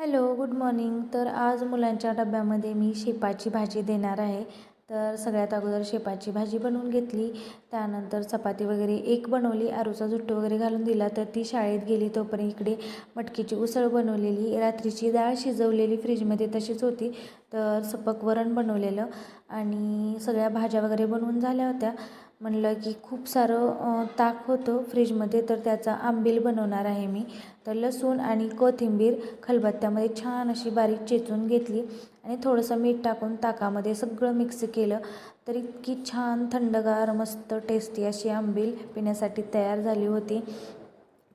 Hello, good morning. तर आज मुलांच्या डब्यामध्ये मी शेपाची भाजी देणार आहे. तर सगळ्यात अगोदर शेपाची भाजी बनवून घेतली. त्यानंतर चपाती वगैरे एक बनवली, आरूचा जुट्टू वगैरे घालून दिला. तर ती शाळेत गेली. तोपर्यंत इकडे मटकीची उसळ बनवलेली, रात्रीची डाळ शिजवलेली फ्रीजमध्ये तशीच होती. तर सपक वरण बनवलेलं आणि सगळ्या भाज्या वगैरे बनवून झाल्या होत्या. म्हणलं की खूप सारं ताक होतं फ्रीजमध्ये, तर त्याचा आंबील बनवणार आहे मी. तर लसूण आणि कोथिंबीर खलबत्त्यामध्ये छान अशी बारीक चेचून घेतली आणि थोडंसं मीठ टाकून ताकामध्ये सगळं मिक्स केलं. तर इतकी छान थंडगार मस्त टेस्टी अशी आंबील पिण्यासाठी तयार झाली होती.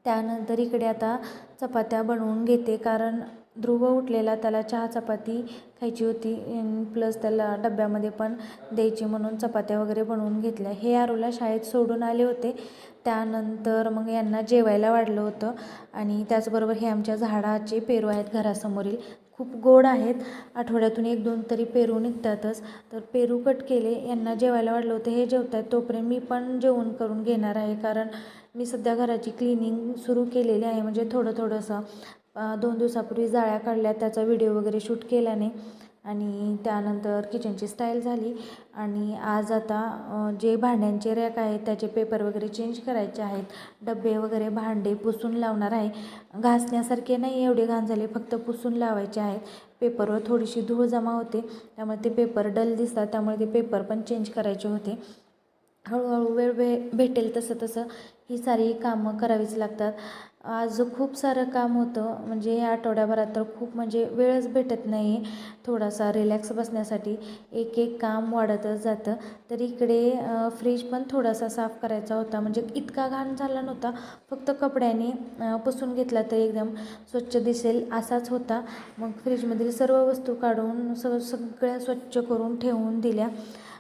त्यानंतर इकडे आता चपात्या बनवून घेते, कारण ध्रुव उठलेला, त्याला चहा चपाती खायची होती, प्लस त्याला डब्यामध्ये पण द्यायची म्हणून चपात्या वगैरे बनवून घेतल्या. हे आरूला शाळेत सोडून आले होते. त्यानंतर मग यांना जेवायला वाढलं होतं आणि त्याचबरोबर हे आमच्या झाडाचे पेरू आहेत घरासमोरील, खूप गोड आहेत. आठवड्यातून 1-2 तरी पेरू निघतातच. तर पेरू कट केले, यांना जेवायला वाढलं होतं. हे जेवत आहेत तोपर्यंत मी पण जेवण करून घेणार आहे, कारण मी सध्या घराची क्लिनिंग सुरू केलेली आहे. म्हणजे थोडंसं 2 दिवसापूर्वी जाळ्या काढल्या, त्याचा व्हिडिओ वगैरे शूट केला नाही. आणि त्यानंतर किचनची स्टाईल झाली आणि आज आता जे भांड्यांचे रॅक आहेत त्याचे पेपर वगैरे चेंज करायचे आहेत. डबे वगैरे भांडे पुसून लावणार आहे. घासण्यासारखे नाही एवढे घाण झाले, फक्त पुसून लावायचे आहेत. पेपरवर थोडीशी धूळ जमा होते, त्यामुळे ते पेपर डल दिसतात, त्यामुळे ते पेपर पण चेंज करायचे होते. हळूहळू वेळ भेटेल तसं ही सारी कामं करावीच लागतात. आज खूप सारं काम होतं, म्हणजे या आठवड्याभरात तर खूप, म्हणजे वेळच भेटत नाही आहे थोडासा रिलॅक्स बसण्यासाठी. एक काम वाढतच जातं. तर इकडे फ्रीज पण थोडासा साफ करायचा होता, म्हणजे इतका घाण झाला नव्हता, फक्त कपड्याने पुसून घेतला तर एकदम स्वच्छ दिसेल असाच होता. मग फ्रीजमधील सर्व वस्तू काढून सगळ्या स्वच्छ करून ठेवून दिल्या.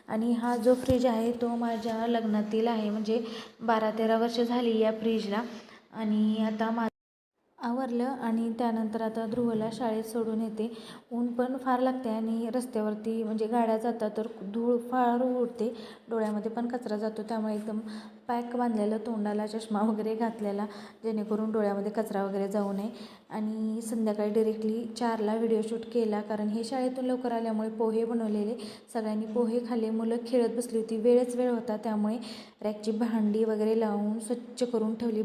आणि हा जो फ्रीज आहे तो माझ्या लग्नातील आहे, म्हणजे 12-13 वर्ष झाली या फ्रीजला. आणि आता आवरलं आणि त्यानंतर आता ध्रुवला शाळेत सोडून येते. ऊन पण फार लागते आणि रस्त्यावरती म्हणजे गाड्या जातात तर धूळ फार उडते, डोळ्यामध्ये पण कचरा जातो. त्यामुळे एकदम पॅक बांधलेलं, तोंडाला चष्मा वगैरे घातलेला, जेणेकरून डोळ्यामध्ये कचरा वगैरे जाऊ नये. आणि संध्याकाळी डिरेक्टली 4ला व्हिडिओ शूट केला, कारण हे शाळेतून लवकर आल्यामुळे पोहे बनवलेले, सगळ्यांनी पोहे खाल्ले. मुलं खेळत बसली होती, वेळ होता, त्यामुळे रॅकची भांडी वगैरे लावून स्वच्छ करून ठेवली.